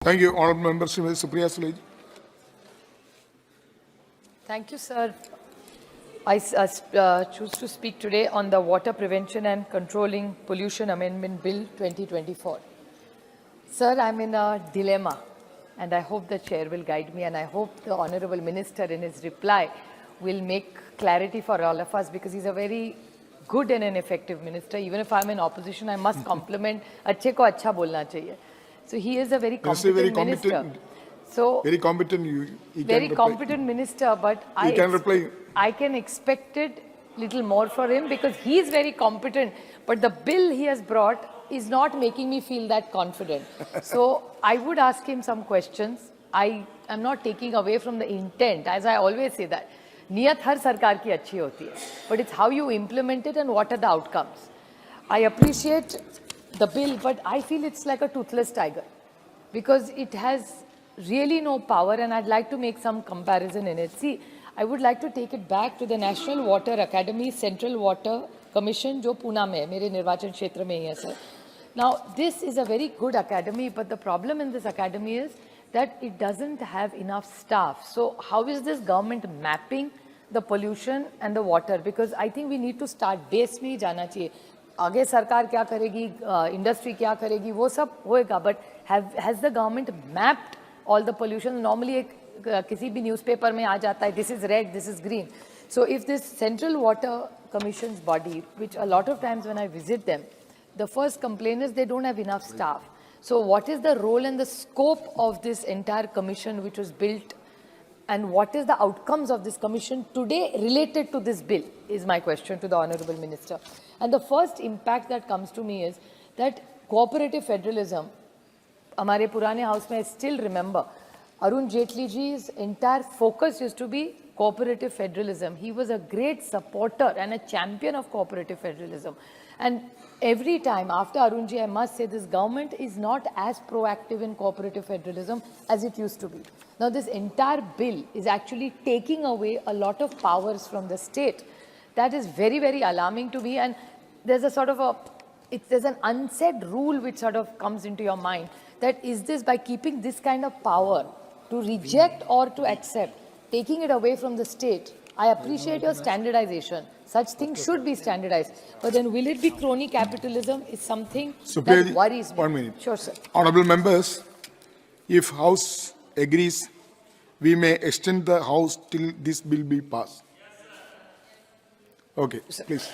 Thank you, Honourable Member Supriya, Sule. Thank you, sir. I choose to speak today on the Water Prevention and Controlling Pollution Amendment Bill 2024. Sir, I'm in a dilemma, and I hope the chair will guide me, and I hope the Honourable Minister in his reply will make clarity for all of us, because he's a very good and an effective minister. Even if I'm in opposition, I must compliment. Achhe ko acha bolna chahiye. So he is a very competent minister. So very competent. Very competent minister, but I can expect it little more for him, because he is very competent. But the bill he has brought is not making me feel that confident. So I would ask him some questions. I am not taking away from the intent, as I always say that niyat har sarkar ki achhi hoti hai, but it's how you implement it and what are the outcomes. I appreciate the bill, but I feel it's like a toothless tiger, because it has really no power, and I'd like to make some comparison in it. See, I would like to take it back to the National Water Academy Central Water Commission, जो पूना में है, मेरे निर्वाचन क्षेत्र में ही है sir. Now, this is a very good academy, but the problem in this academy is that it doesn't have enough staff. So how is this government mapping the pollution and the water? Because I think we need to start base में ही जाना चाहिए. आगे सरकार क्या करेगी, industry क्या करेगी, वो सब होएगा. But has the government mapped all the pollution? Normally किसी भी newspaper में आ जाता है, this is red, this is green. So if this Central Water Commission's body, which a lot of times when I visit them, the first complaint is they don't have enough staff. So what is the role and the scope of this entire commission which was built, and what is the outcomes of this commission today related to this bill, is my question to the Honourable Minister. And the first impact that comes to me is that cooperative federalism, हमारे पुराने house में, I still remember, Arun Jaitley ji's entire focus used to be cooperative federalism. He was a great supporter and a champion of cooperative federalism. And every time after Arun ji, I must say this government is not as proactive in cooperative federalism as it used to be. Now this entire bill is actually taking away a lot of powers from the state. That is very, very alarming to me. And there's a sort of there's an unsaid rule which sort of comes into your mind, that is this, by keeping this kind of power to reject or to accept, taking it away from the state. I appreciate your standardization. Such things should be standardized. But then will it be crony capitalism is something Supriya, that worries me. 1 minute. Sure, sir. Honourable members, if House agrees, we may extend the House till this bill be passed. Okay, please.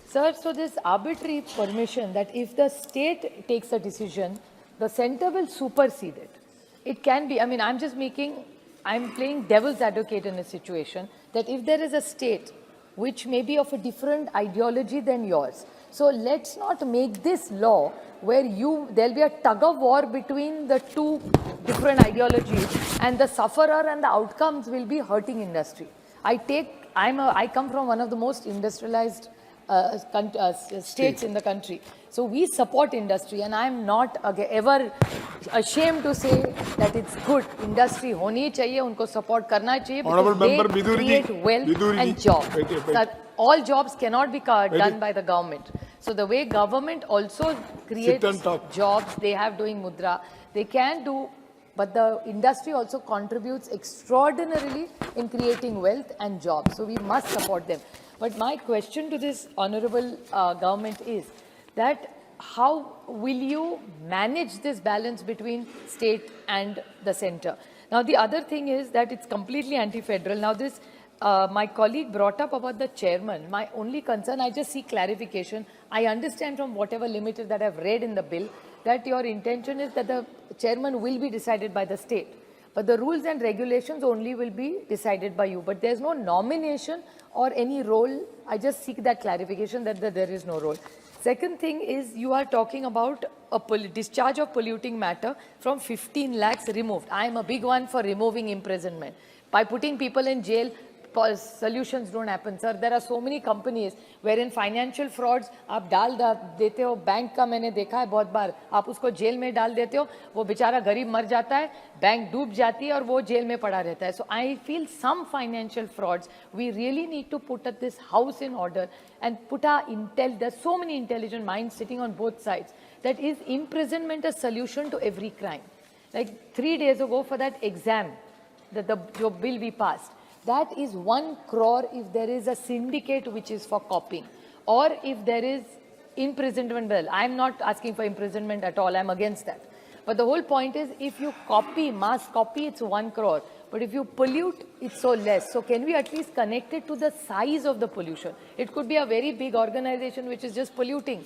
Sir, so this arbitrary permission that if the state takes a decision, the center will supersede it. It can be, I mean, I'm playing devil's advocate in a situation that if there is a state which may be of a different ideology than yours, so let's not make this law where there'll be a tug of war between the two different ideologies, and the sufferer and the outcomes will be hurting industry. I come from one of the most industrialized states in the country. So we support industry, and I'm not ever ashamed to say that it's good. Industry honi chahiye, unko support karna chahiye, because they create wealth and jobs. All jobs cannot be done by the government. So the way government also creates jobs, they have doing mudra, they can do, but the industry also contributes extraordinarily in creating wealth and jobs. So we must support them. But my question to this honourable government is that how will you manage this balance between state and the centre? Now, the other thing is that it's completely anti-federal. Now, this my colleague brought up about the chairman. My only concern, I just seek clarification. I understand from whatever limited that I've read in the bill that your intention is that the chairman will be decided by the state. But the rules and regulations only will be decided by you. But there's no nomination or any role. I just seek that clarification that there is no role. Second thing is, you are talking about a discharge of polluting matter from 15 lakhs removed. I am a big one for removing imprisonment. By putting people in jail, solutions don't happen, sir. There are so many companies wherein financial frauds आप डाल देते हो. Bank का मैंने देखा है बहुत बार, आप उसको जेल में डाल देते हो, वो बेचारा गरीब मर जाता है, बैंक डूब जाती है और वो जेल में पड़ा रहता है. So I feel some financial frauds, we really need to put this house in order and put our there's so many intelligent minds sitting on both sides. That is imprisonment a solution to every crime? Like 3 days ago for that exam, that the bill we passed, that is 1 crore if there is a syndicate which is for copying, or if there is imprisonment bill. I'm not asking for imprisonment at all, I'm against that. But the whole point is, if you copy, mass copy, it's 1 crore. But if you pollute, it's so less. So can we at least connect it to the size of the pollution? It could be a very big organization which is just polluting.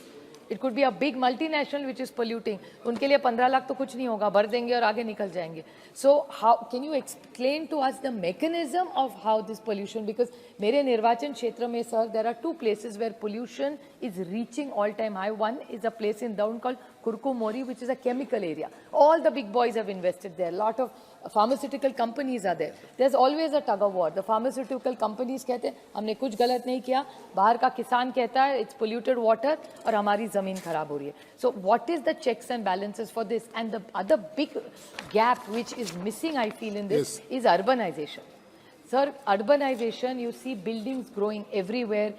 It could be a big multinational which is polluting. उनके लिए 15 लाख तो कुछ नहीं होगा, भर देंगे और आगे निकल जाएंगे. So how can you explain to us the mechanism of how this pollution? Because मेरे निर्वाचन क्षेत्र में, sir, there are 2 places where pollution is reaching all-time high. One is a place in Down called Kurkumori, which is a chemical area. All the big boys have invested there. A lot of pharmaceutical companies are there. There's always a tug of war. The pharmaceutical companies कहते हैं हमने कुछ गलत नहीं किया, बाहर का किसान कहता है it's polluted water और हमारी जमीन खराब हो रही है. So what is the checks and balances for this? And the other big gap which is missing, I feel, in this is urbanization. Sir, urbanization, you see buildings growing everywhere.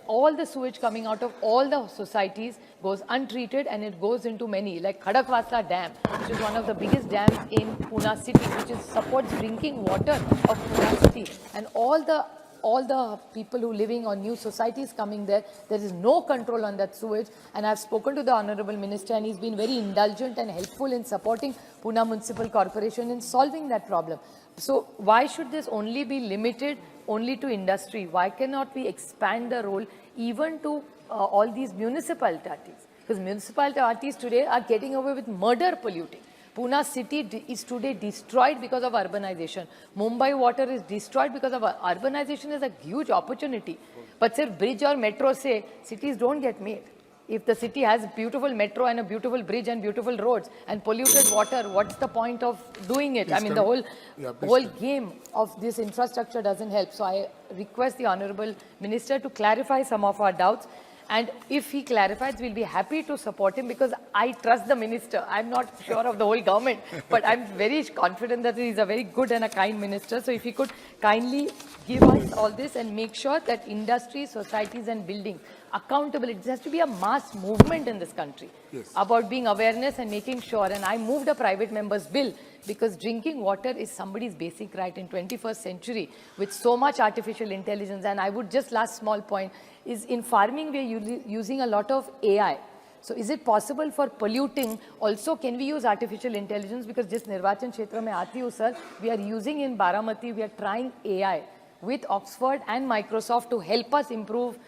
All the sewage coming out of all the societies goes untreated and it goes into many, like Khadakwasla Dam, which is one of the biggest dams in Pune city, which supports drinking water of Pune city. And all the people who living on new societies coming there is no control on that sewage. And I've spoken to the Honorable Minister and he's been very indulgent and helpful in supporting Pune Municipal Corporation in solving that problem. So why should this only be limited only to industry? Why cannot we expand the role even to all these municipalities? Because municipalities today are getting away with murder polluting. Pune city is today destroyed because of urbanization. Mumbai water is destroyed because of urbanization. Is a huge opportunity. But sir, bridge or metro say cities don't get made. If the city has a beautiful metro and a beautiful bridge and beautiful roads and polluted water, what's the point of doing it? I mean, the whole game of this infrastructure doesn't help. So I request the Honorable Minister to clarify some of our doubts. And if he clarifies, we'll be happy to support him because I trust the minister. I'm not sure of the whole government, but I'm very confident that he's a very good and a kind minister. So if he could kindly give us all this and make sure that industry, societies and buildings accountable. It has to be a mass movement in this country about being awareness and making sure. And I moved a private member's bill because drinking water is somebody's basic right in 21st century with so much artificial intelligence. And I would just last small point is in farming we are using a lot of AI. So is it possible for polluting also can we use artificial intelligence? Because just Nirvachan Kshetra mein aati hu, sir, we are using in Baramati, we are trying AI with Oxford and Microsoft to help us improve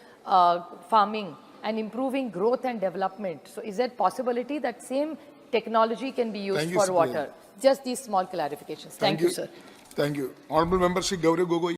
farming and improving growth and development. So is there possibility that same technology can be used for water? Just these small clarifications. Thank you, sir. Thank you. Honorable Member Shri Gaurav Gogoi.